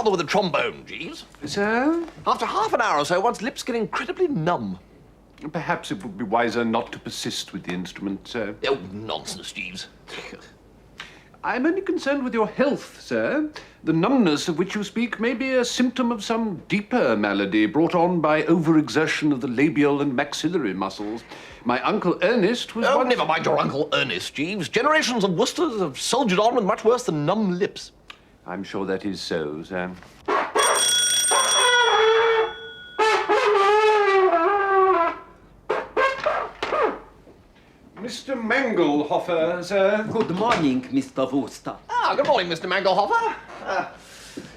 bother with the trombone, Jeeves? Sir? After half an hour or so, one's lips get incredibly numb. Perhaps it would be wiser not to persist with the instrument, sir. Oh, nonsense, Jeeves. I'm only concerned with your health, sir. The numbness of which you speak may be a symptom of some deeper malady brought on by overexertion of the labial and maxillary muscles. My Uncle Ernest was Oh, once... never mind your Uncle Ernest, Jeeves. Generations of Woosters have soldiered on with much worse than numb lips. I'm sure that is so, sir. Mr. Mangelhofer, sir. Good morning, Mr. Wooster. Ah, good morning, Mr. Mangelhofer.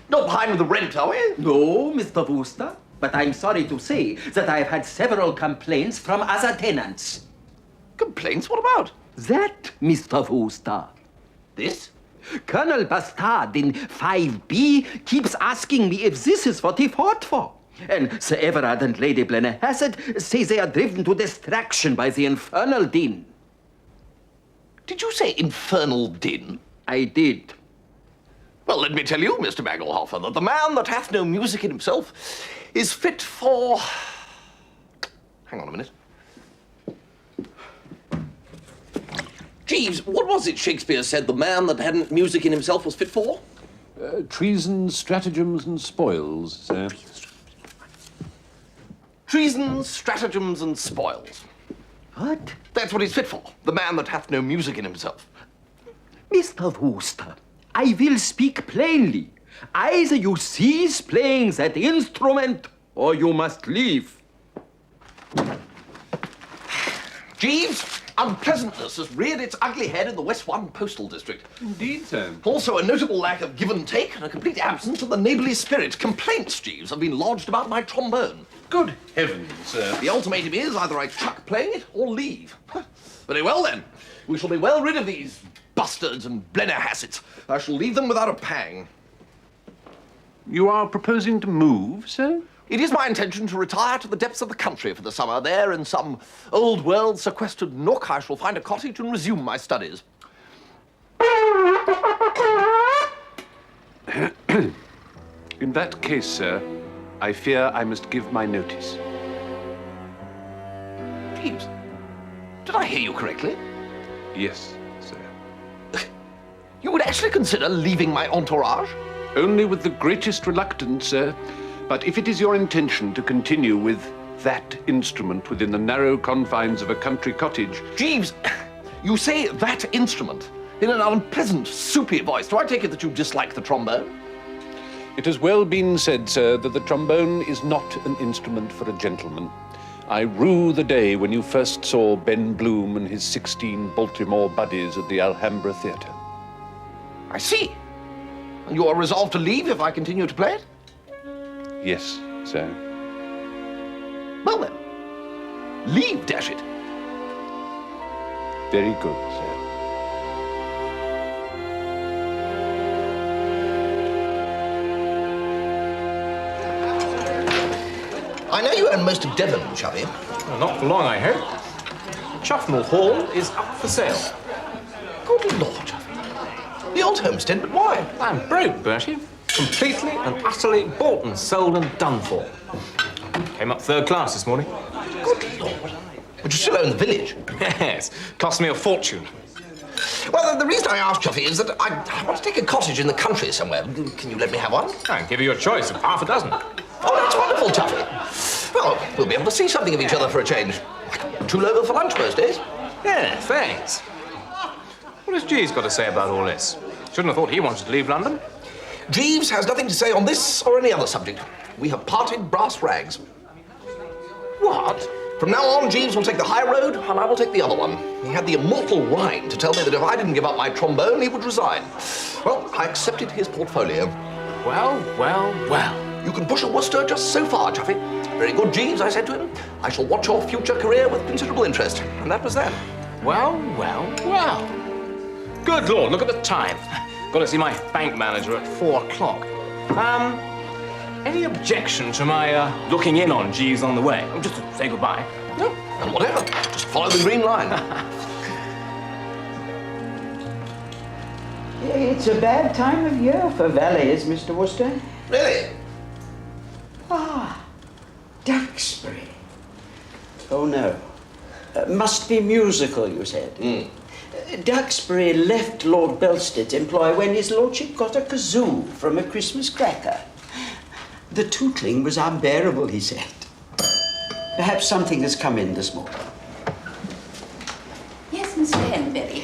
Not behind with the rent, are we? No, Mr. Wooster, but I'm sorry to say that I've had several complaints from other tenants. Complaints? What about? That, Mr. Wooster. This? Colonel Bastard in 5B keeps asking me if this is what he fought for. And Sir Everard and Lady Blennerhassett say they are driven to distraction by the infernal din. Did you say infernal din? I did. Well, let me tell you, Mr. Mangelhofer, that the man that hath no music in himself is fit for... Hang on a minute. Jeeves, what was it Shakespeare said the man that hadn't music in himself was fit for? Treason, stratagems, and spoils, sir. Treason, stratagems, and spoils. What? That's what he's fit for, the man that hath no music in himself. Mr. Wooster, I will speak plainly. Either you cease playing that instrument, or you must leave. Jeeves, unpleasantness has reared its ugly head in the West One postal district. Indeed, sir. Also, a notable lack of give and take and a complete absence of the neighbourly spirit. Complaints, Jeeves, have been lodged about my trombone. Good heavens, sir. The ultimatum is either I chuck playing it or leave. Very well, then. We shall be well rid of these bustards and Blennerhassets. I shall leave them without a pang. You are proposing to move, sir? It is my intention to retire to the depths of the country for the summer. There, in some old-world sequestered nook, I shall find a cottage and resume my studies. In that case, sir, I fear I must give my notice. Jeeves, did I hear you correctly? Yes, sir. You would actually consider leaving my entourage? Only with the greatest reluctance, sir. But if it is your intention to continue with that instrument within the narrow confines of a country cottage... Jeeves, you say that instrument in an unpleasant, soupy voice. Do I take it that you dislike the trombone? It has well been said, sir, that the trombone is not an instrument for a gentleman. I rue the day when you first saw Ben Bloom and his 16 Baltimore buddies at the Alhambra Theatre. I see. And you are resolved to leave if I continue to play it? Yes, sir. Well then, leave, dash it. Very good, sir. I know you own most of Devon, Chuffy. Well, not for long, I hope. Chuffnell Hall is up for sale. Good Lord, Chuffy. The old homestead, but why? I'm broke, Bertie. Completely and utterly bought and sold and done for. Came up third class this morning. Good Lord. But you still own the village. Yes, cost me a fortune. Well, the reason I asked, Chuffy, is that I want to take a cottage in the country somewhere. Can you let me have one? I can give you a choice of half a dozen. Oh, that's wonderful, Chuffy. Well, we'll be able to see something of each other for a change. Tool over for lunch most days. Yeah, thanks. What has Jeeves got to say about all this? Shouldn't have thought he wanted to leave London. Jeeves has nothing to say on this or any other subject. We have parted brass rags. What? From now on, Jeeves will take the high road, and I will take the other one. He had the immortal rhyme to tell me that if I didn't give up my trombone, he would resign. Well, I accepted his portfolio. Well, well, well. You can push a Wooster just so far, Chuffy. Very good, Jeeves, I said to him. I shall watch your future career with considerable interest. And that was that. Well, well, well. Good Lord, look at the time. Got to see my bank manager at 4 o'clock. Any objection to my looking in on Jeeves on the way? Just to say goodbye. No, and whatever. Just follow the green line. It's a bad time of year for valets, Mr. Wooster. Really? Duxbury. Oh, no. Must be musical, you said. Duxbury left Lord Belstead's employ when his lordship got a kazoo from a Christmas cracker. The tootling was unbearable, he said. Perhaps something has come in this morning. Yes, Mr. Henbury.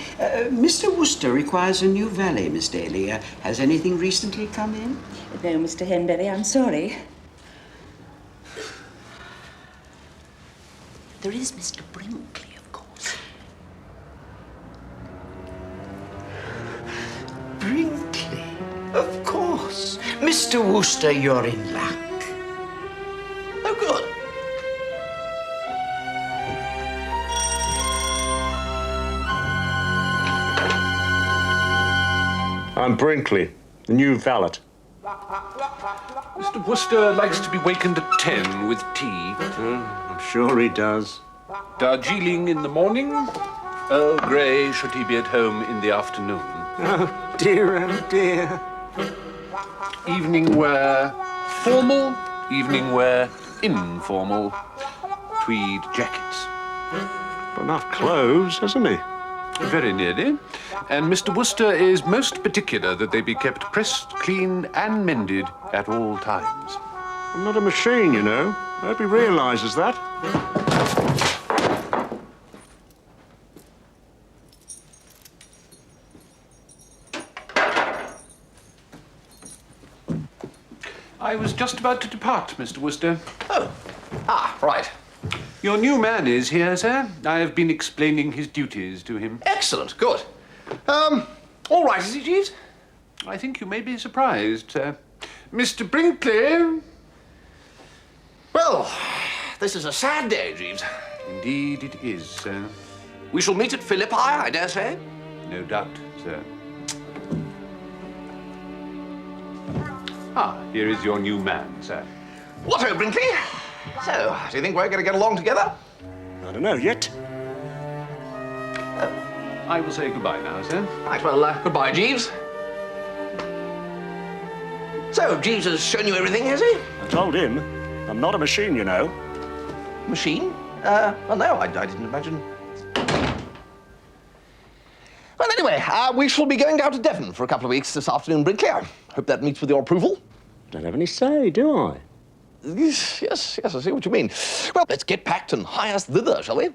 Mr. Wooster requires a new valet, Miss Daly. Has anything recently come in? No, Mr. Henbury, I'm sorry. There is Mr. Brinkley, of course. Brinkley? Of course. Mr. Wooster, you're in luck. Oh, good. I'm Brinkley, the new valet. Mr. Wooster likes to be wakened at 10 with tea. I'm sure he does. Darjeeling in the morning. Earl Grey should he be at home in the afternoon. Oh dear. Evening wear formal, evening wear informal. Tweed jackets. Enough clothes, hasn't he? Very nearly. And Mr. Wooster is most particular that they be kept pressed, clean, and mended at all times. I'm not a machine, you know. I hope he realises that. I was just about to depart, Mr. Wooster. Oh. Right. Your new man is here, sir. I have been explaining his duties to him. Excellent. Good. All right, is he, Jeeves? I think you may be surprised, sir. Mr. Brinkley. Well, this is a sad day, Jeeves. Indeed it is, sir. We shall meet at Philippi, I dare say. No doubt, sir. Here is your new man, sir. What ho, Brinkley? So, do you think we're going to get along together? I don't know yet. I will say goodbye now, sir. Right, well, goodbye, Jeeves. So, Jeeves has shown you everything, has he? I told him. I'm not a machine, you know. Machine? Well, no, I didn't imagine. Well, anyway, we shall be going down to Devon for a couple of weeks this afternoon, Brinkley. I hope that meets with your approval. Don't have any say, do I? Yes, I see what you mean. Well, let's get packed and hie us thither, shall we?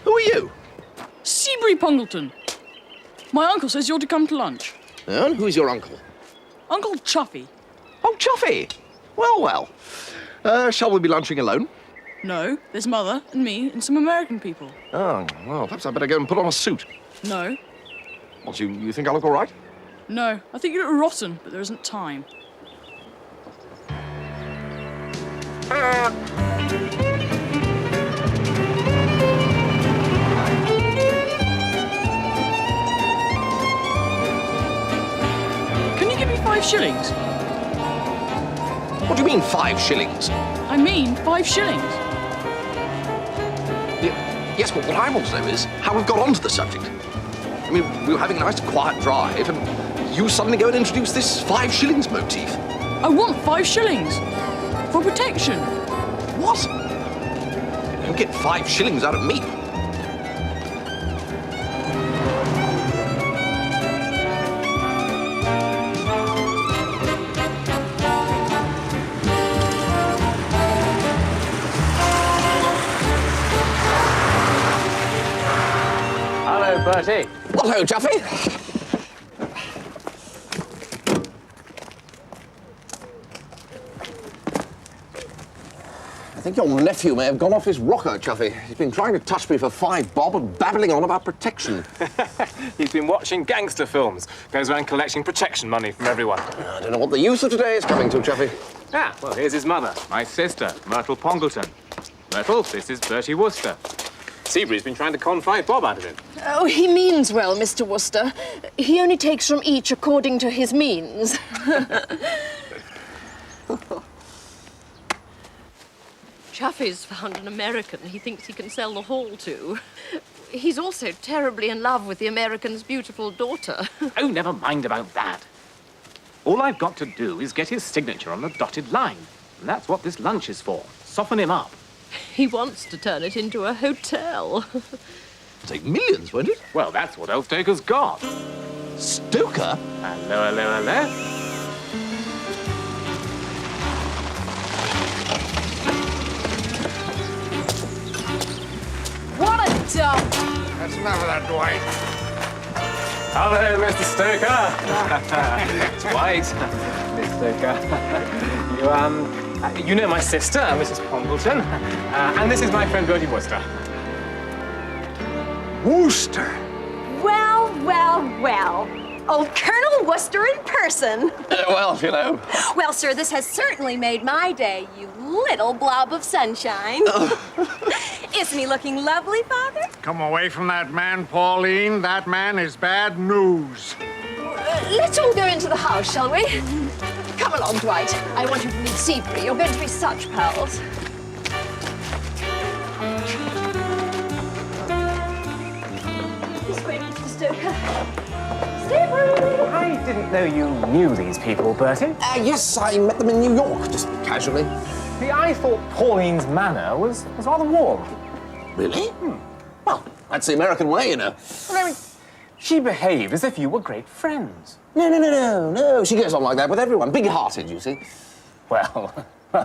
Who are you? Seabury Pongleton. My uncle says you're to come to lunch. And who's your uncle? Uncle Chuffy. Oh, Chuffy. Well. Shall we be lunching alone? No, there's Mother and me and some American people. Oh, well, perhaps I'd better go and put on a suit. No. What, you think I look all right? No, I think you look rotten, but there isn't time. Can you give me 5 shillings? What do you mean, 5 shillings? I mean 5 shillings. Yes, but what I want to know is how we've got onto the subject. I mean, we were having a nice quiet drive, and you suddenly go and introduce this 5 shillings motif. I want 5 shillings. For protection. What? You don't get 5 shillings out of me. Hello, Bertie. Well, hello, Chuffy. I think your nephew may have gone off his rocker, Chuffy. He's been trying to touch me for 5 bob and babbling on about protection. He's been watching gangster films. Goes around collecting protection money from everyone. I don't know what the use of today is coming to, Chuffy. Ah, well, here's his mother, my sister, Myrtle Pongleton. Myrtle, this is Bertie Wooster. Seabury's been trying to con 5 bob out of him. Oh, he means well, Mr. Wooster. He only takes from each according to his means. Chuffy's found an American he thinks he can sell the hall to. He's also terribly in love with the American's beautiful daughter. Oh, never mind about that. All I've got to do is get his signature on the dotted line. And that's what this lunch is for. Soften him up. He wants to turn it into a hotel. Take millions, won't it? Well, that's what Stoker's got. Stoker? Hello, hello, hello. What a dump! That's enough of that, Dwight. Hello, Mr. Stoker. It's White. Miss Stoker. You know my sister, Mrs. Pongleton. And this is my friend Bertie Wooster. Wooster. Well, well, well. Old Colonel Wooster in person. Well, you know. Well, sir, this has certainly made my day, you little blob of sunshine. Isn't he looking lovely, Father? Come away from that man, Pauline. That man is bad news. Let's all go into the house, shall we? Come along, Dwight. I want you to meet Seabury. You're going to be such pals. This way, Mr. Stoker. Seabury! I didn't know you knew these people, Bertie. Yes, I met them in New York, just casually. See, I thought Pauline's manner was rather warm. Really? Well, that's the American way, you know. Well, I mean, she behaved as if you were great friends. No. She gets on like that with everyone. Big-hearted, you see. Well,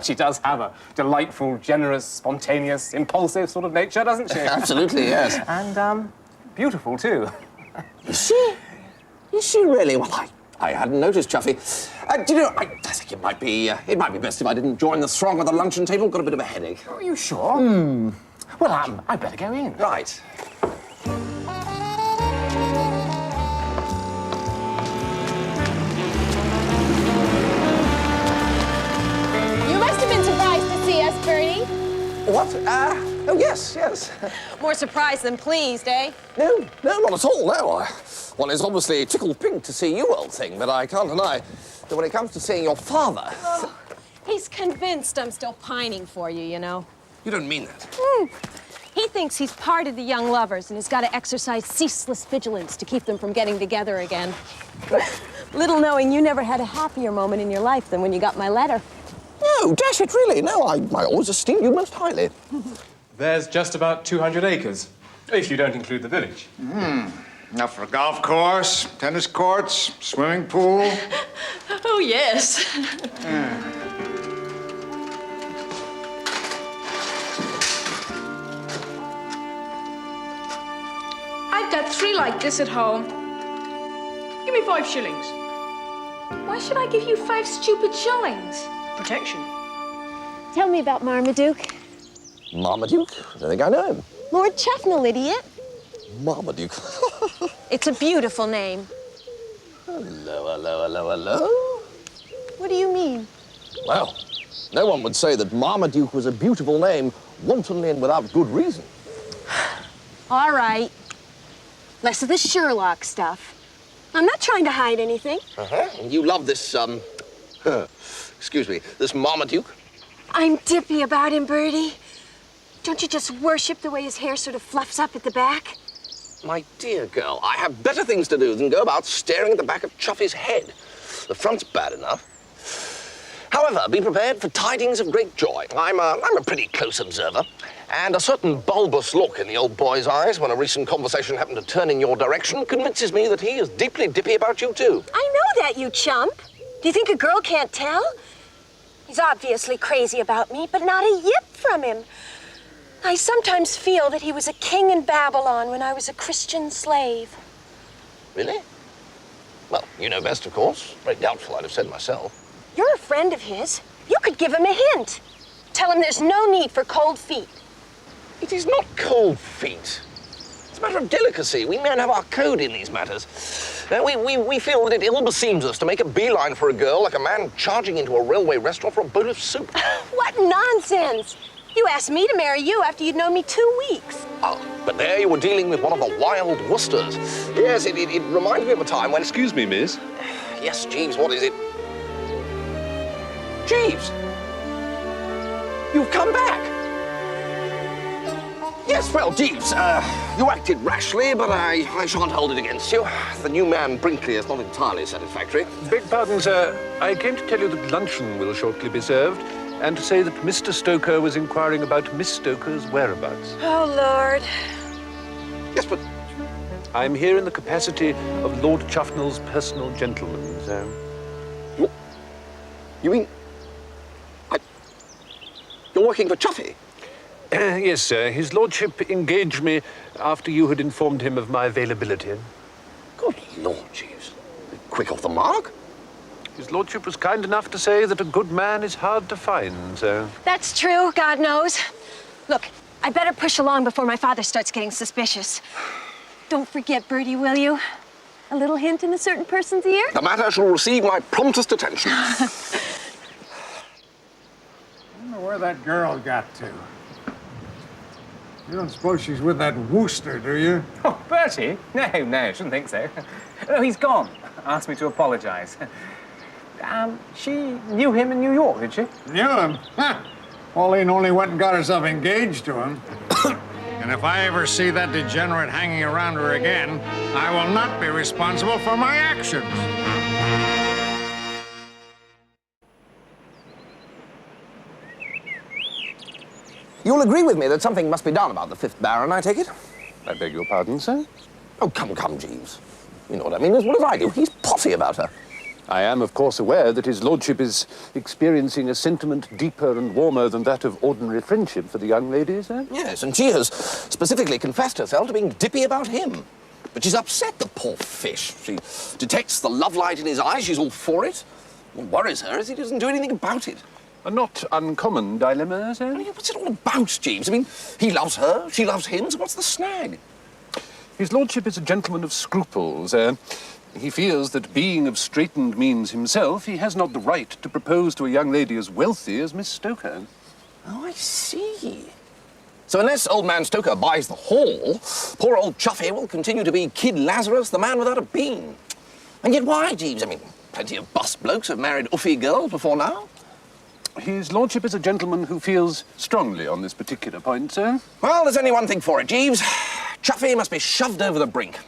she does have a delightful, generous, spontaneous, impulsive sort of nature, doesn't she? Absolutely, yes. And, beautiful, too. Is she? Is she really? Well, I hadn't noticed, Chuffy. Do you know, I think it might be best if I didn't join the throng at the luncheon table. Got a bit of a headache. Are you sure? Well, I'd better go in. Right. You must have been surprised to see us, Bertie. What? Oh, yes. More surprised than pleased, eh? No, not at all, no. Well, it's obviously tickled pink to see you, old thing, but I can't deny that when it comes to seeing your father... Oh, he's convinced I'm still pining for you, you know. You don't mean that. He thinks he's part of the young lovers and has got to exercise ceaseless vigilance to keep them from getting together again. Little knowing you never had a happier moment in your life than when you got my letter. No, dash it, really. No, I always esteemed you most highly. There's just about 200 acres, if you don't include the village. Enough for a golf course, tennis courts, swimming pool. Oh, yes. I've got 3 like this at home. Give me 5 shillings. Why should I give you 5 stupid shillings? Protection. Tell me about Marmaduke. Marmaduke? I don't think I know him. Lord Chufnell, idiot. Marmaduke. It's a beautiful name. Hello. What do you mean? Well, no one would say that Marmaduke was a beautiful name wantonly and without good reason. All right. Less of this Sherlock stuff. I'm not trying to hide anything. You love this, excuse me, this Marmaduke? I'm dippy about him, Bertie. Don't you just worship the way his hair sort of fluffs up at the back? My dear girl, I have better things to do than go about staring at the back of Chuffy's head. The front's bad enough. However, be prepared for tidings of great joy. I'm a pretty close observer, and a certain bulbous look in the old boy's eyes when a recent conversation happened to turn in your direction convinces me that he is deeply dippy about you, too. I know that, you chump. Do you think a girl can't tell? He's obviously crazy about me, but not a yip from him. I sometimes feel that he was a king in Babylon when I was a Christian slave. Really? Well, you know best, of course. Very doubtful I'd have said myself. You're a friend of his. You could give him a hint. Tell him there's no need for cold feet. It is not cold feet. It's a matter of delicacy. We men have our code in these matters. We feel that it ill beseems us to make a beeline for a girl like a man charging into a railway restaurant for a bowl of soup. What nonsense! You asked me to marry you after you'd known me 2 weeks. Oh, but there you were dealing with one of the wild Woosters. Yes, it reminds me of a time when... Excuse me, miss. Yes, Jeeves, what is it? Jeeves! You've come back! Yes, well, Jeeves, you acted rashly, but I shan't hold it against you. The new man, Brinkley, is not entirely satisfactory. Beg pardon, sir. I came to tell you that luncheon will shortly be served, and to say that Mr. Stoker was inquiring about Miss Stoker's whereabouts. Oh, Lord. Yes, but... I'm here in the capacity of Lord Chuffnell's personal gentleman, sir. You mean... You're working for Chuffy? Yes, sir. His lordship engaged me after you had informed him of my availability. Good Lord, Jeeves. Quick off the mark? His lordship was kind enough to say that a good man is hard to find, sir. That's true, God knows. Look, I better push along before my father starts getting suspicious. Don't forget, Bertie, will you? A little hint in a certain person's ear? The matter shall receive my promptest attention. I don't know where that girl got to. You don't suppose she's with that Wooster, do you? Oh, Bertie? No, shouldn't think so. No, he's gone. Asked me to apologize. She knew him in New York, did she? Knew him? Huh. Pauline only went and got herself engaged to him. And if I ever see that degenerate hanging around her again, I will not be responsible for my actions. You'll agree with me that something must be done about the 5th Baron, I take it? I beg your pardon, sir? Oh, come, Jeeves. You know what I mean? As well as I do. He's potty about her. I am, of course, aware that his lordship is experiencing a sentiment deeper and warmer than that of ordinary friendship for the young lady, sir. Yes, and she has specifically confessed herself to being dippy about him. But she's upset, the poor fish. She detects the love light in his eyes. She's all for it. What worries her is he doesn't do anything about it. A not uncommon dilemma, sir. I mean, what's it all about, Jeeves? I mean, he loves her, she loves him, so what's the snag? His lordship is a gentleman of scruples, He feels that being of straitened means himself, he has not the right to propose to a young lady as wealthy as Miss Stoker. Oh, I see. So unless old man Stoker buys the hall, poor old Chuffy will continue to be Kid Lazarus, the man without a bean. And yet why, Jeeves? I mean, plenty of bust blokes have married uffy girls before now. His lordship is a gentleman who feels strongly on this particular point, sir. Well, there's only one thing for it, Jeeves. Chuffy must be shoved over the brink.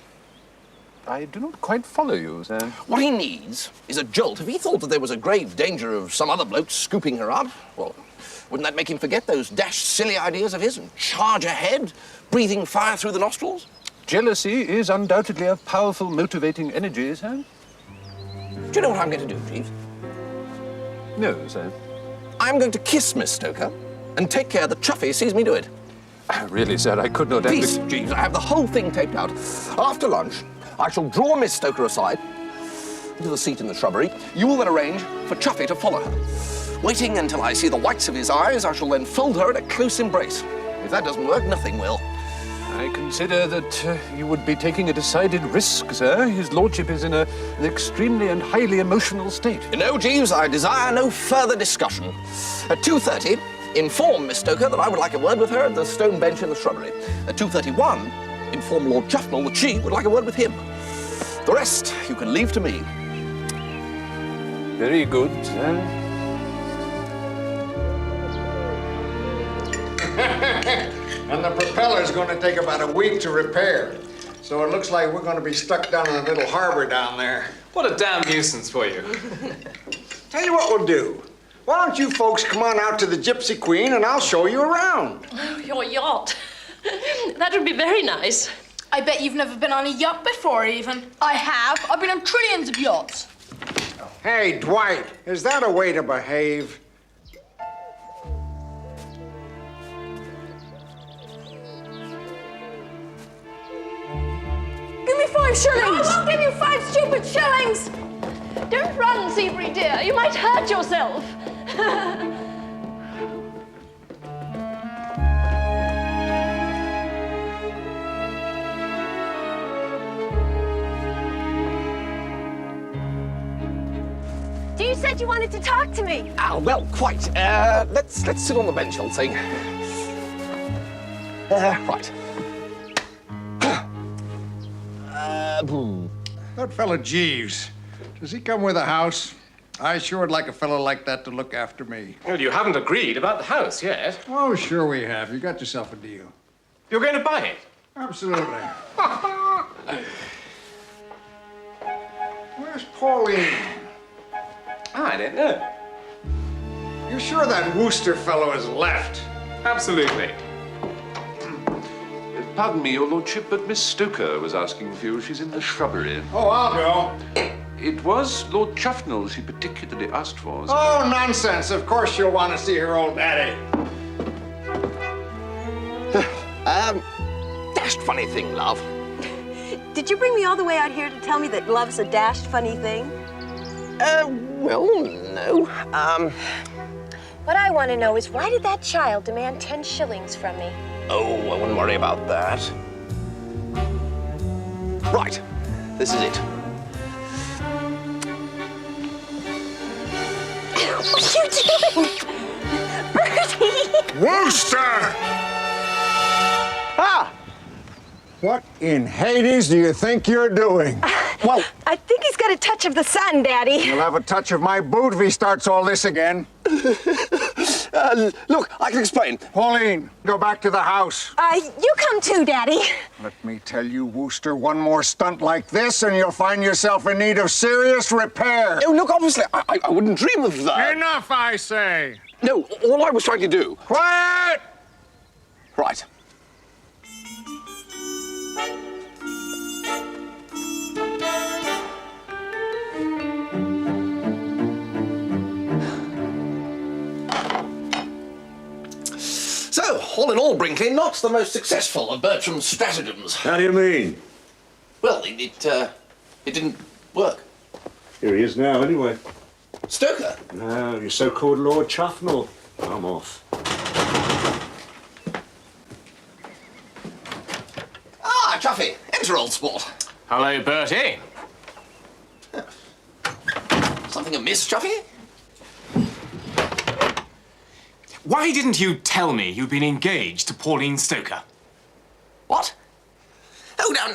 I do not quite follow you, sir. What he needs is a jolt. If he thought that there was a grave danger of some other bloke scooping her up, well, wouldn't that make him forget those dashed silly ideas of his and charge ahead, breathing fire through the nostrils? Jealousy is undoubtedly a powerful motivating energy, sir. Do you know what I'm going to do, Jeeves? No, sir. I'm going to kiss Miss Stoker and take care that Chuffy sees me do it. Really, sir, I could not... Please, Jeeves, I have the whole thing taped out. After lunch, I shall draw Miss Stoker aside into the seat in the shrubbery. You will then arrange for Chuffy to follow her. Waiting until I see the whites of his eyes, I shall then fold her in a close embrace. If that doesn't work, nothing will. I consider that you would be taking a decided risk, sir. His lordship is in an extremely and highly emotional state. You know, Jeeves, I desire no further discussion. At 2:30, inform Miss Stoker that I would like a word with her at the stone bench in the shrubbery. At 2:31, inform Lord Chuffnell that she would like a word with him. The rest you can leave to me. Very good, sir. propeller's going to take about a week to repair. So it looks like we're going to be stuck down in a little harbor down there. What a damn nuisance for you. Tell you what we'll do. Why don't you folks come on out to the Gypsy Queen and I'll show you around. Oh, your yacht. That would be very nice. I bet you've never been on a yacht before, even. I have. I've been on trillions of yachts. Hey, Dwight, is that a way to behave? Give me 5 shillings! I won't give you 5 stupid shillings! Don't run, Seabury dear. You might hurt yourself. You said you wanted to talk to me. Ah, well, quite. Let's sit on the bench, old thing. Right. That fella Jeeves, does he come with a house? I sure would like a fellow like that to look after me. Well, you haven't agreed about the house yet. Oh, sure we have. You got yourself a deal. You're going to buy it? Absolutely. Where's Pauline? I don't know. You sure that Wooster fellow has left? Absolutely. Pardon me, your lordship, but Miss Stoker was asking for you. She's in the shrubbery. Oh, I'll go. It was Lord Chuffnell she particularly asked for. Oh, nonsense. Of course you'll want to see her old daddy. Dashed funny thing, love. Did you bring me all the way out here to tell me that love's a dashed funny thing? Well, no. What I want to know is why did that child demand 10 shillings from me? Oh, I wouldn't worry about that. Right, this is it. What are you doing? Bertie! Wooster! Ah! What in Hades do you think you're doing? Well, I think he's got a touch of the sun, Daddy. He'll have a touch of my boot if he starts all this again. look, I can explain. Pauline, go back to the house. You come too, Daddy. Let me tell you, Wooster, one more stunt like this and you'll find yourself in need of serious repair. Oh, look, obviously, I wouldn't dream of that. Enough, I say. No, all I was trying to do... Quiet! Right. So, all in all, Brinkley, not the most successful of Bertram's stratagems. How do you mean? Well, it didn't work. Here he is now, anyway. Stoker? No, your so-called Lord Chuffnell. I'm off. Ah, Chuffy, enter, old sport. Hello, Bertie. Something amiss, Chuffy? Why didn't you tell me you'd been engaged to Pauline Stoker? What? Oh, no,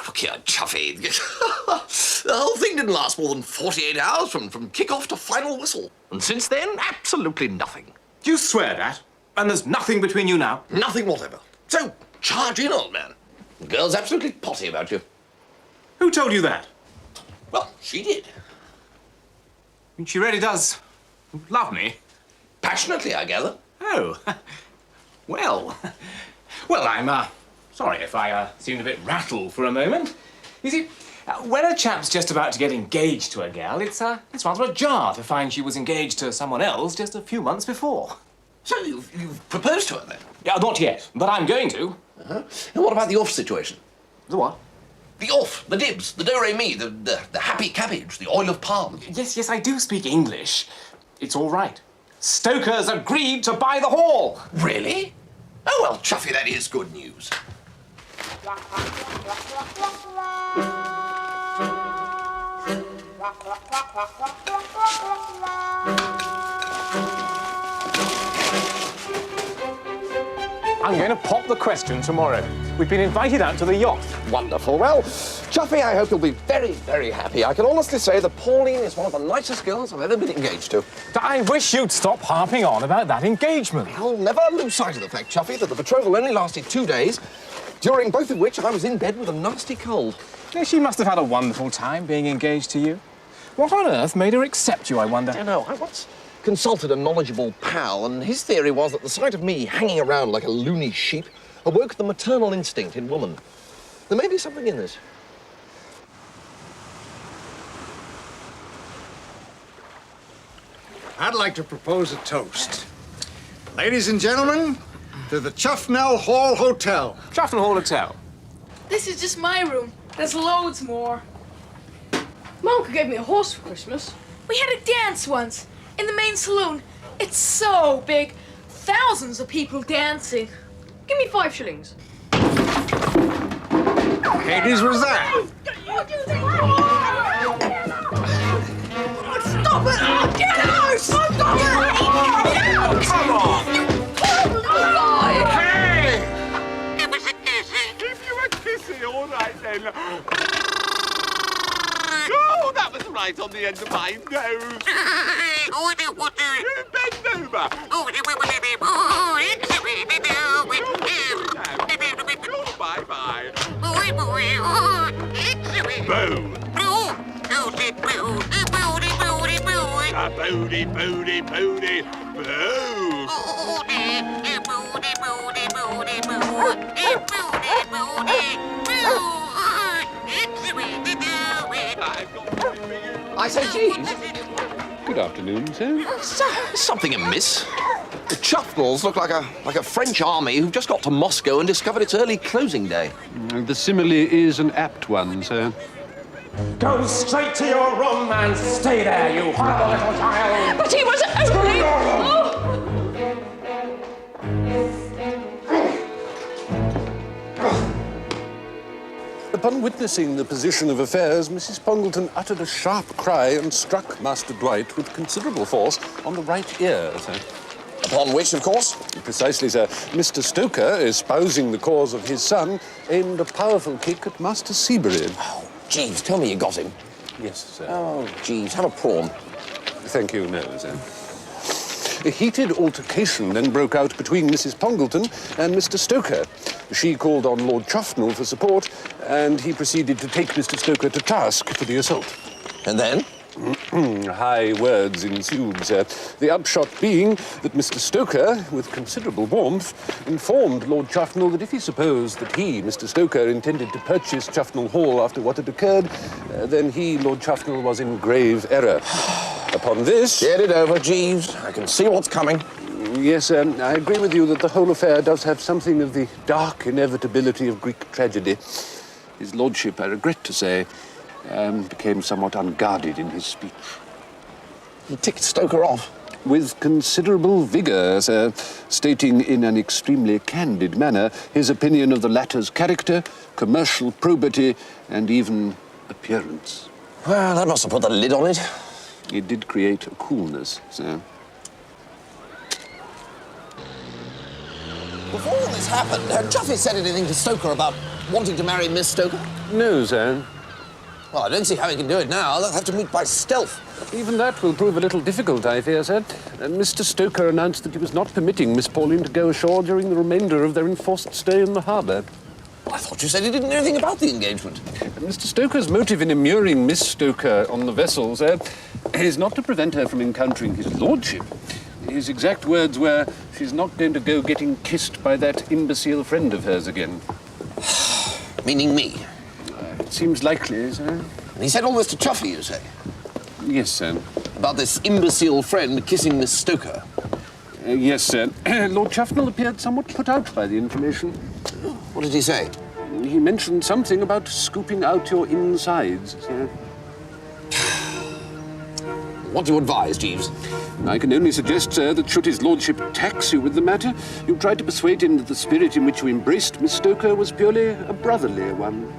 look here, Chuffy. The whole thing didn't last more than 48 hours from kick-off to final whistle. And since then, absolutely nothing. You swear that? And there's nothing between you now? Nothing whatever. So, charge in, old man. The girl's absolutely potty about you. Who told you that? Well, she did. She really does love me. Passionately, I gather. Oh, well. Well, I'm, sorry if I, seemed a bit rattled for a moment. You see, when a chap's just about to get engaged to a gal, it's rather a jar to find she was engaged to someone else just a few months before. So you've proposed to her, then? Yeah, not yet, but I'm going to. Uh-huh. And what about the off situation? The what? The off, the dibs, the do-re-mi, the happy cabbage, the oil of palm. Yes, I do speak English. It's all right. Stoker's agreed to buy the hall. Really? Oh, well, Chuffy, that is good news. I'm going to pop the question tomorrow. We've been invited out to the yacht. Wonderful. Well, Chuffy, I hope you'll be very, very happy. I can honestly say that Pauline is one of the nicest girls I've ever been engaged to. I wish you'd stop harping on about that engagement. I'll never lose sight of the fact, Chuffy, that the betrothal only lasted 2 days, during both of which I was in bed with a nasty cold. She must have had a wonderful time being engaged to you. What on earth made her accept you, I wonder? I don't know. I once consulted a knowledgeable pal, and his theory was that the sight of me hanging around like a loony sheep awoke the maternal instinct in woman. There may be something in this. I'd like to propose a toast. Ladies and gentlemen, to the Chuffnell Hall Hotel. Chuffnell Hall Hotel. This is just my room. There's loads more. My uncle gave me a horse for Christmas. We had a dance once in the main saloon. It's so big. Thousands of people dancing. Give me 5 shillings. Hades was that? Stop it! Oh, get out! Stop it! Oh, come on! Hey! Give you a kissy, all right then. Oh, that was right on the end of my nose. Bend over. Oh, bye-bye. Boo. Booty, booty, booty, boo. I say, Jeeves. Good afternoon, sir. Something amiss. The Chuffnells look like a French army who've just got to Moscow and discovered its early closing day. The simile is an apt one, sir. Go straight to your room and stay there, you horrible little child! But he was only... Upon witnessing the position of affairs, Mrs. Pongleton uttered a sharp cry and struck Master Dwight with considerable force on the right ear, sir. Upon which, of course? Precisely, sir. Mr. Stoker, espousing the cause of his son, aimed a powerful kick at Master Seabury. Oh, Jeeves, tell me you got him. Yes, sir. Oh, Jeeves, have a prawn. Thank you, no, sir. A heated altercation then broke out between Mrs. Pongleton and Mr. Stoker. She called on Lord Chuffnell for support, and he proceeded to take Mr. Stoker to task for the assault. And then? High words ensued, sir. The upshot being that Mr. Stoker, with considerable warmth, informed Lord Chuffnell that if he supposed that he, Mr. Stoker, intended to purchase Chuffnell Hall after what had occurred, then he, Lord Chuffnell, was in grave error. Upon this... Get it over, Jeeves. I can see what's coming. Yes, I agree with you that the whole affair does have something of the dark inevitability of Greek tragedy. His lordship, I regret to say, became somewhat unguarded in his speech. He ticked Stoker off. With considerable vigour, sir, stating in an extremely candid manner his opinion of the latter's character, commercial probity, and even appearance. Well, that must have put the lid on it. It did create a coolness, sir. Before all this happened, had Chuffy said anything to Stoker about wanting to marry Miss Stoker? No, sir. Well, I don't see how he can do it now. They'll have to meet by stealth. Even that will prove a little difficult, I fear, sir. Mr. Stoker announced that he was not permitting Miss Pauline to go ashore during the remainder of their enforced stay in the harbour. I thought you said he didn't know anything about the engagement. Mr. Stoker's motive in immuring Miss Stoker on the vessel, sir, is not to prevent her from encountering his lordship. His exact words were, she's not going to go getting kissed by that imbecile friend of hers again. Meaning me? It seems likely, sir. And he said all this to Chuffy, you say? Yes, sir. About this imbecile friend kissing Miss Stoker? Yes, sir. Lord Chuffnell appeared somewhat put out by the information. What did he say? He mentioned something about scooping out your insides, sir. What do you advise, Jeeves? I can only suggest, sir, that should his lordship tax you with the matter, you try to persuade him that the spirit in which you embraced Miss Stoker was purely a brotherly one.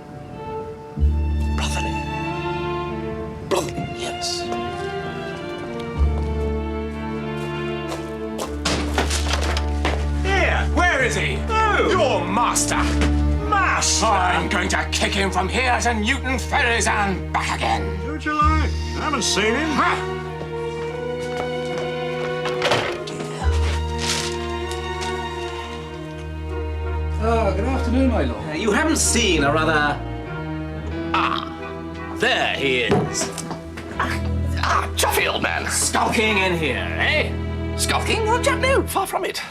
Brotherly? Brotherly, yes. Here, where is he? master. Master! I'm going to kick him from here to Newton Ferries and back again. Do what you like. I haven't seen him. Ha! Good afternoon, my lord. You haven't seen a rather... there he is. Chuffy, old man. Skulking in here, eh? Skulking? Oh, Jack, no, far from it.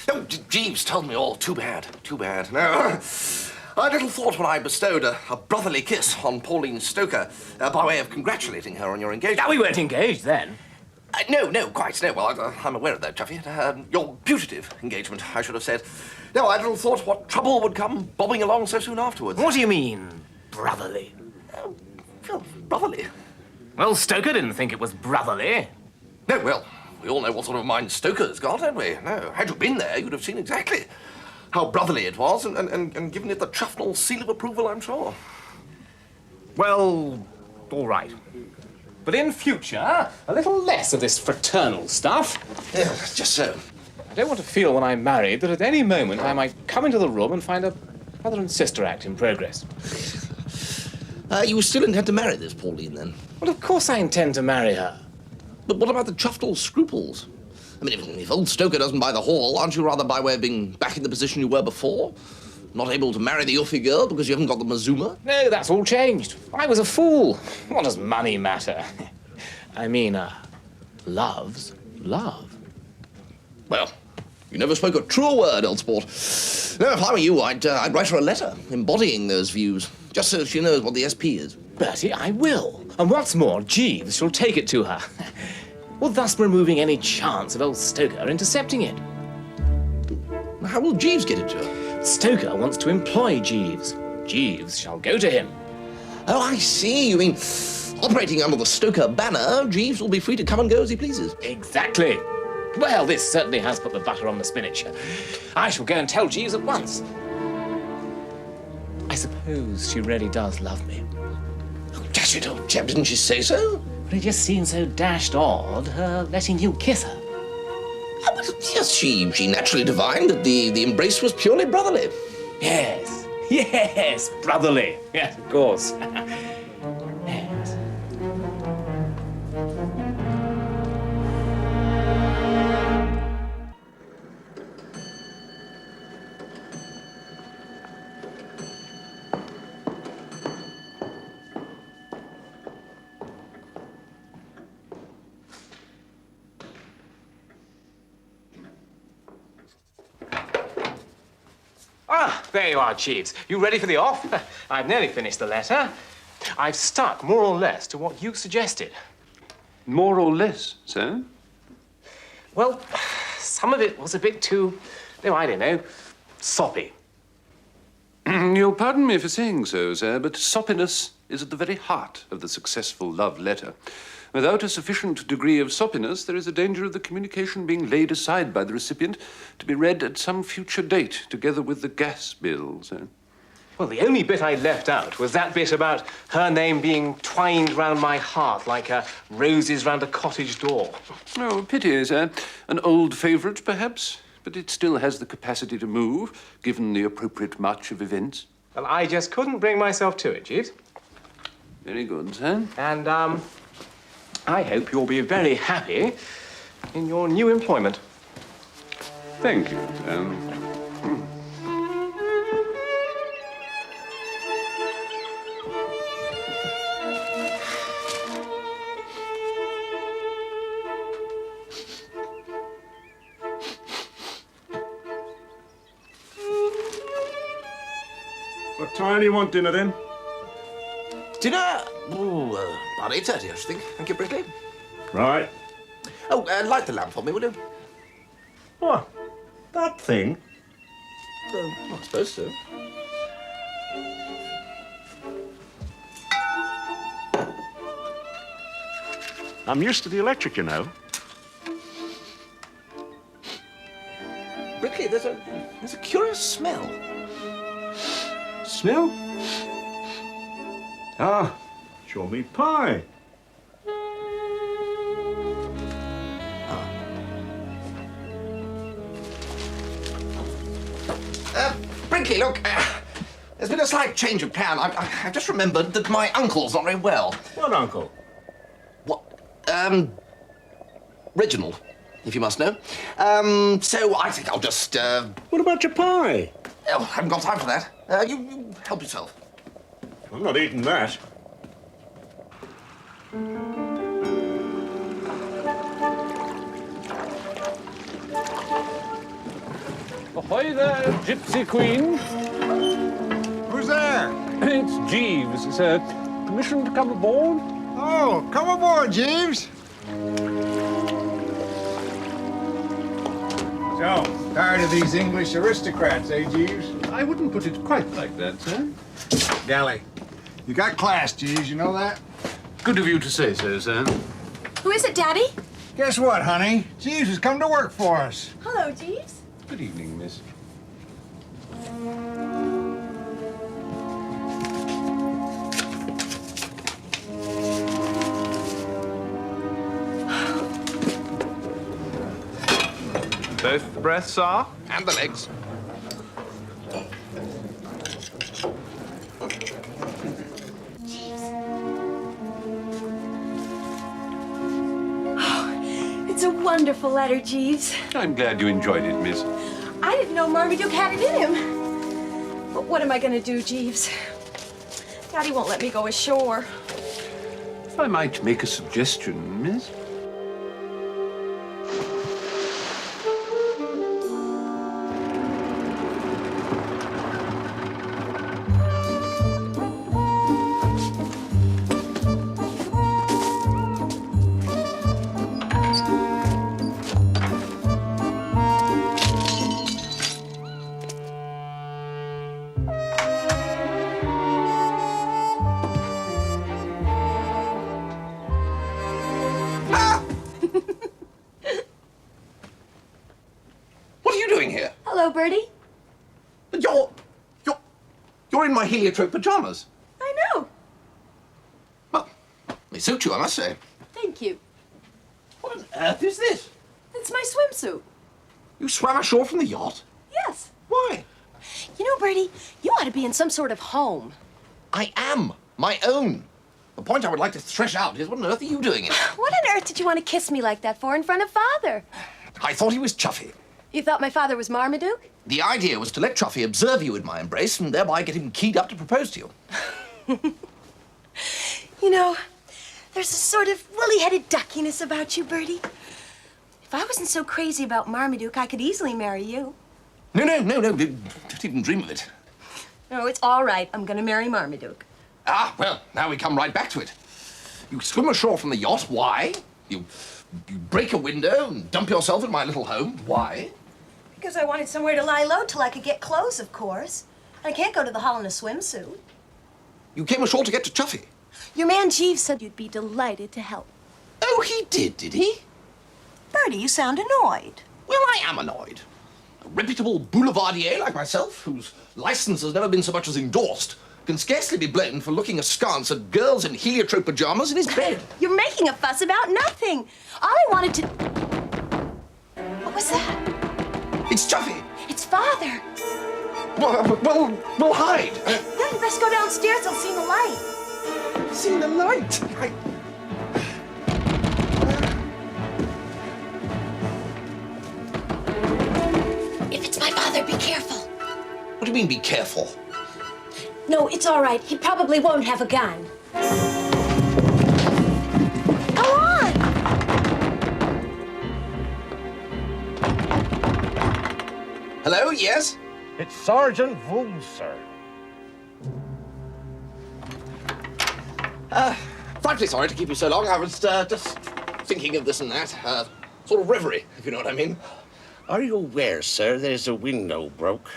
Oh, Jeeves told me all. Too bad, too bad. No, I little thought when I bestowed a brotherly kiss on Pauline Stoker by way of congratulating her on your engagement. Now, we weren't engaged then. No, quite, no. Well, I'm aware of that, Chuffy. Your putative engagement, I should have said. No, I little thought what trouble would come bobbing along so soon afterwards. What do you mean, brotherly? Well, brotherly. Well, Stoker didn't think it was brotherly. No, well, we all know what sort of mind Stoker's got, don't we? No, had you been there, you'd have seen exactly how brotherly it was and given it the Chuffnell seal of approval, I'm sure. Well, all right. But in future, a little less of this fraternal stuff. Yeah, just so. I don't want to feel when I'm married that at any moment I might come into the room and find a brother and sister act in progress. You still intend to marry this Pauline, then? Well, of course I intend to marry her. But what about the Chuffnell scruples? I mean, if old Stoker doesn't buy the hall, aren't you rather by way of being back in the position you were before? Not able to marry the Uffy girl because you haven't got the Mazuma? No, that's all changed. I was a fool. What does money matter? I mean, love's love. Well, you never spoke a truer word, old sport. No, if I were you, I'd write her a letter embodying those views, just so she knows what the SP is. Bertie, I will. And what's more, Jeeves shall take it to her. Well, thus removing any chance of old Stoker intercepting it. How will Jeeves get it to her? Stoker wants to employ Jeeves. Jeeves shall go to him. Oh, I see. You mean, operating under the Stoker banner, Jeeves will be free to come and go as he pleases. Exactly. Well, this certainly has put the butter on the spinach. I shall go and tell Jeeves at once. I suppose she really does love me. Oh, dash it, old chap, didn't she say so? But it just seems so dashed odd, her letting you kiss her. Oh, but yes, she naturally divined that the embrace was purely brotherly. Yes, brotherly. Yes, of course. Yes. Ah, there you are, Jeeves. You ready for the off? I've nearly finished the letter. I've stuck more or less to what you suggested. More or less, sir? Well, some of it was a bit too, I don't know, soppy. You'll pardon me for saying so, sir, but soppiness is at the very heart of the successful love letter. Without a sufficient degree of soppiness, there is a danger of the communication being laid aside by the recipient to be read at some future date, together with the gas bill, sir. Well, the only bit I left out was that bit about her name being twined round my heart like roses round a cottage door. Oh, pity, sir. An old favourite, perhaps, but it still has the capacity to move, given the appropriate march of events. Well, I just couldn't bring myself to it, Jeeves. Very good, sir. And, I hope you'll be very happy in your new employment. Thank you, What time do you want dinner, then? Dinner? Oh, about 8:30, I should think. Thank you, Brickley. Right. Oh, light the lamp for me, will you? What? That thing? I suppose so. I'm used to the electric, you know. Brickley, there's a curious smell. Smell? Ah, show me pie. Brinkley, look, there's been a slight change of plan. I've just remembered that my uncle's not very well. What uncle? What? Reginald, if you must know. So I think I'll just, What about your pie? Oh, I haven't got time for that. You help yourself. I'm not eating that. Ahoy there, Gypsy Queen. Who's there? It's Jeeves. It's permission to come aboard? Oh, come aboard, Jeeves. So, tired of these English aristocrats, eh, Jeeves? I wouldn't put it quite like that, sir. Galley, you got class, Jeeves, you know that? Good of you to say so, sir. Who is it, Daddy? Guess what, honey? Jeeves has come to work for us. Hello, Jeeves. Good evening, miss. Both the breasts are? And the legs. It's a wonderful letter, Jeeves. I'm glad you enjoyed it, miss. I didn't know Marmaduke had it in him. But what am I going to do, Jeeves? Daddy won't let me go ashore. If I might make a suggestion, miss. Hello, Bertie. But you're in my heliotrope pajamas. I know. Well, they suit you, I must say. Thank you. What on earth is this? It's my swimsuit. You swam ashore from the yacht? Yes. Why? You know, Bertie, you ought to be in some sort of home. I am. My own. The point I would like to thresh out is what on earth are you doing here? What on earth did you want to kiss me like that for in front of Father? I thought he was Chuffy. You thought my father was Marmaduke? The idea was to let Chuffy observe you in my embrace and thereby get him keyed up to propose to you. You know, there's a sort of woolly-headed duckiness about you, Bertie. If I wasn't so crazy about Marmaduke, I could easily marry you. No. Don't even dream of it. No, it's all right. I'm going to marry Marmaduke. Ah, well, now we come right back to it. You swim ashore from the yacht. Why? You break a window and dump yourself in my little home. Why? Because I wanted somewhere to lie low till I could get clothes, of course. I can't go to the hall in a swimsuit. You came ashore to get to Chuffy. Your man Jeeves said you'd be delighted to help. Oh, he did he? Bertie, you sound annoyed. Well, I am annoyed. A reputable boulevardier like myself, whose license has never been so much as endorsed, can scarcely be blamed for looking askance at girls in heliotrope pajamas in his bed. You're making a fuss about nothing. All I wanted to... What was that? It's Chuffy. It's Father. We'll hide. Yeah, you best go downstairs. I'll see the light. See the light? If it's my father, be careful. What do you mean, be careful? No, it's all right. He probably won't have a gun. Go on! Hello, yes? It's Sergeant Wooster. Frankly sorry to keep you so long. I was just thinking of this and that. Sort of reverie, if you know what I mean. Are you aware, sir, there's a window broke?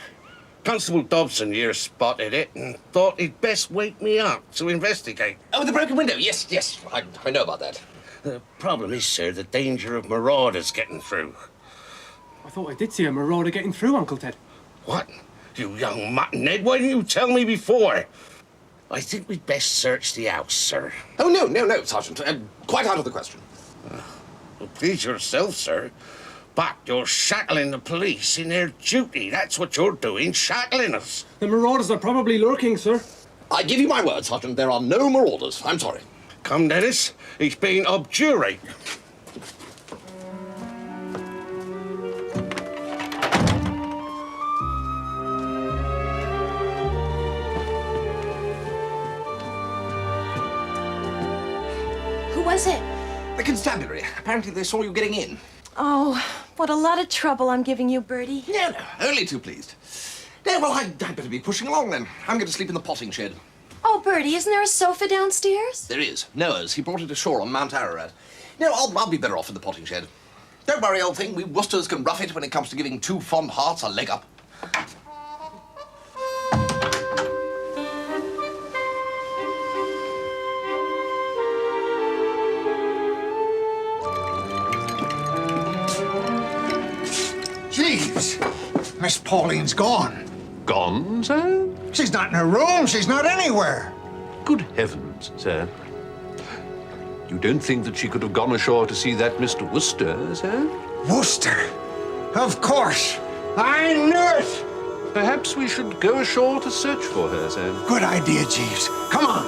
Constable Dobson here spotted it and thought he'd best wake me up to investigate. Oh, the broken window. Yes. I know about that. The problem is, sir, the danger of marauders getting through. I thought I did see a marauder getting through, Uncle Ted. What? You young muttonhead, why didn't you tell me before? I think we'd best search the house, sir. Oh, no, Sergeant. Quite out of the question. Well, please yourself, sir. But you're shackling the police in their duty. That's what you're doing, shackling us. The marauders are probably lurking, sir. I give you my word, Sergeant, there are no marauders. I'm sorry. Come, Dennis. He's being obdurate. Who was it? The constabulary. Apparently they saw you getting in. Oh, what a lot of trouble I'm giving you, Bertie. No, only too pleased. No, well, I'd better be pushing along then. I'm going to sleep in the potting shed. Oh, Bertie, isn't there a sofa downstairs? There is. Noah's. He brought it ashore on Mount Ararat. No, I'll be better off in the potting shed. Don't worry, old thing. We Woosters can rough it when it comes to giving two fond hearts a leg up. Jeeves! Miss Pauline's gone. Gone, sir? She's not in her room. She's not anywhere. Good heavens, sir. You don't think that she could have gone ashore to see that Mr. Wooster, sir? Wooster? Of course. I knew it. Perhaps we should go ashore to search for her, sir. Good idea, Jeeves. Come on.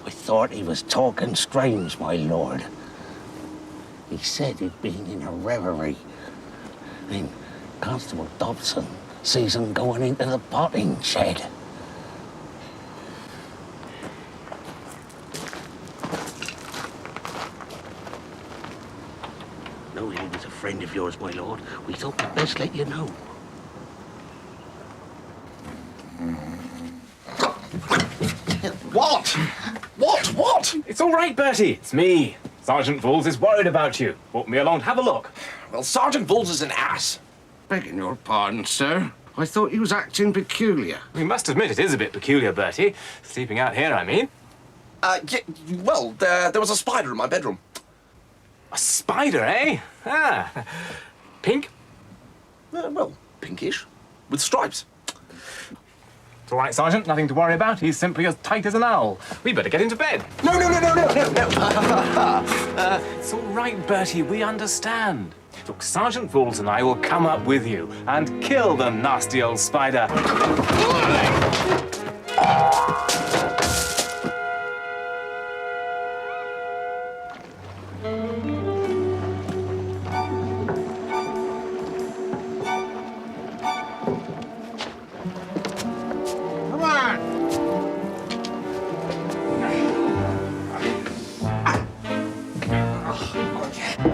I thought he was talking strange, my lord. He said he'd been in a reverie. Then Constable Dobson sees him going into the potting shed. Knowing he was a friend of yours, my lord, we thought we'd best let you know. What? What? It's all right, Bertie. It's me. Sergeant Voules is worried about you. Brought me along to have a look. Well, Sergeant Voules is an ass. Begging your pardon, sir. I thought he was acting peculiar. We must admit it is a bit peculiar, Bertie. Sleeping out here, I mean. Yeah, well, there was a spider in my bedroom. A spider, eh? Ah. Pink? Well, pinkish. With stripes. It's all right, Sergeant. Nothing to worry about. He's simply as tight as an owl. We better get into bed. No. It's all right, Bertie. We understand. Look, Sergeant Voules and I will come up with you and kill the nasty old spider. Come on.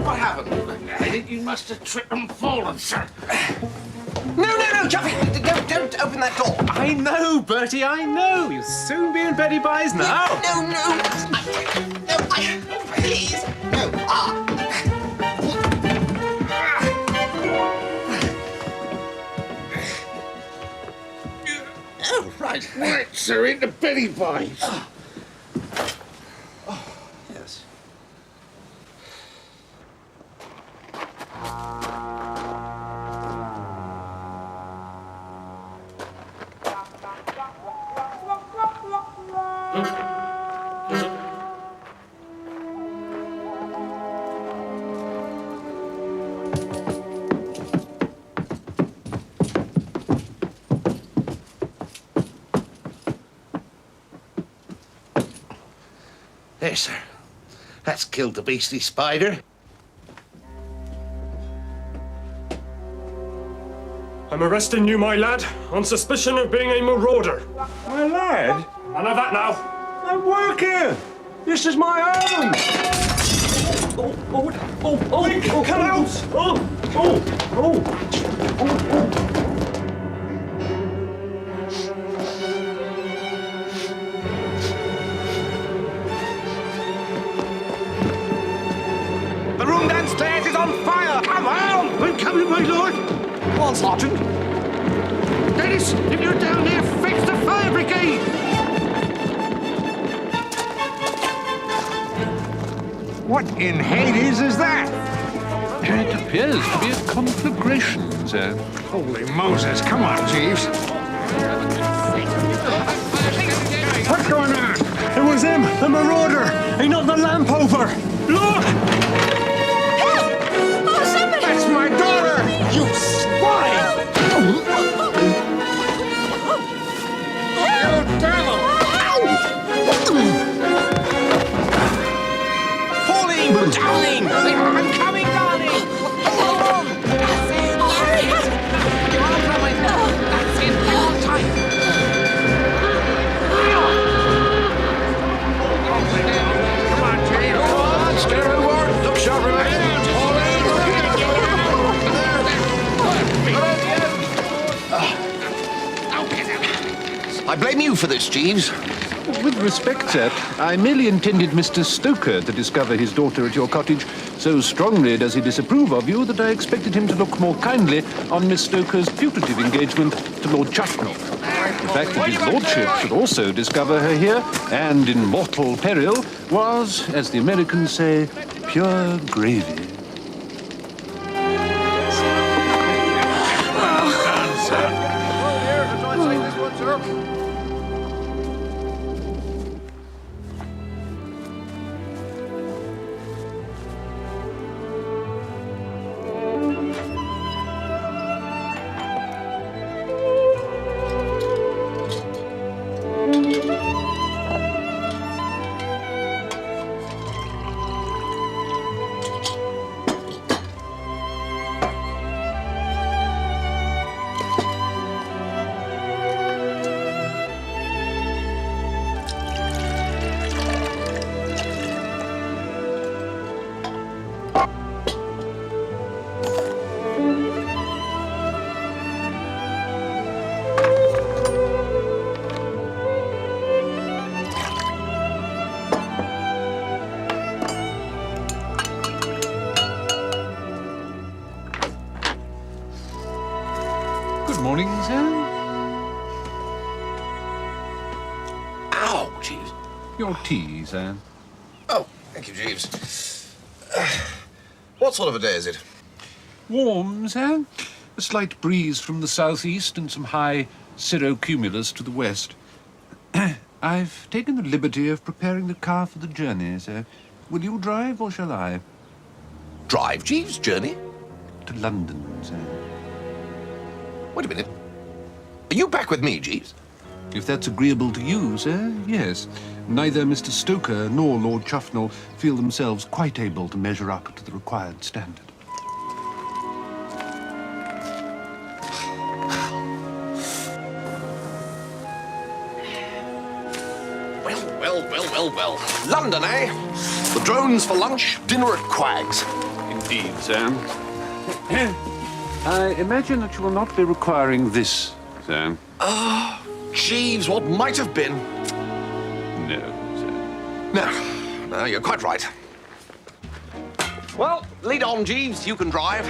What happened? I think you must have tripped and fallen, sir. No, Chuffy! Don't open that door. I know, Bertie, I know. You'll soon be in Betty Buy's now. No. Please. No. Oh, right. Right, sir, into Betty Buy's. Yes. There, sir. That's killed the beastly spider. I'm arresting you, my lad, on suspicion of being a marauder. My lad? None of that now. I work here. This is my home. Come out! The room downstairs is on fire! Come on! I'm coming, my lord. Go on, Sergeant. Dennis, if you're down there, fix the fire brigade. What in Hades is that? It appears to be a conflagration. sir. Holy Moses, come on, Jeeves. What's going on? It was him, the marauder. He knocked the lamp over. Look! Help! Oh, somebody! That's my daughter! You swine! You devil! Pauline, darling! I'm coming, darling! Hold on! That's it! Hurry up! Your arms around my neck. That's it! Hold on tight! Come on, Jeeves. Go on, stare over. Look sharp, I blame you for this, Jeeves. With respect, sir, I merely intended Mr. Stoker to discover his daughter at your cottage. So strongly does he disapprove of you that I expected him to look more kindly on Miss Stoker's putative engagement to Lord Chuffy. The fact that his lordship should also discover her here, and in mortal peril, was, as the Americans say, pure gravy. Good morning, sir. Ow, Jeeves. Your tea, sir. Oh, thank you, Jeeves. What sort of a day is it? Warm, sir. A slight breeze from the southeast and some high cirrocumulus to the west. I've taken the liberty of preparing the car for the journey, sir. Will you drive or shall I? Drive, Jeeves? Journey? To London, sir. Wait a minute. Are you back with me, Jeeves? If that's agreeable to you, sir, yes. Neither Mr. Stoker nor Lord Chuffnell feel themselves quite able to measure up to the required standard. Well. London, eh? The drones for lunch, dinner at Quag's. Indeed, sir. I imagine that you will not be requiring this, sir. Jeeves, what might have been. No, sir. No, you're quite right. Well, lead on, Jeeves. You can drive.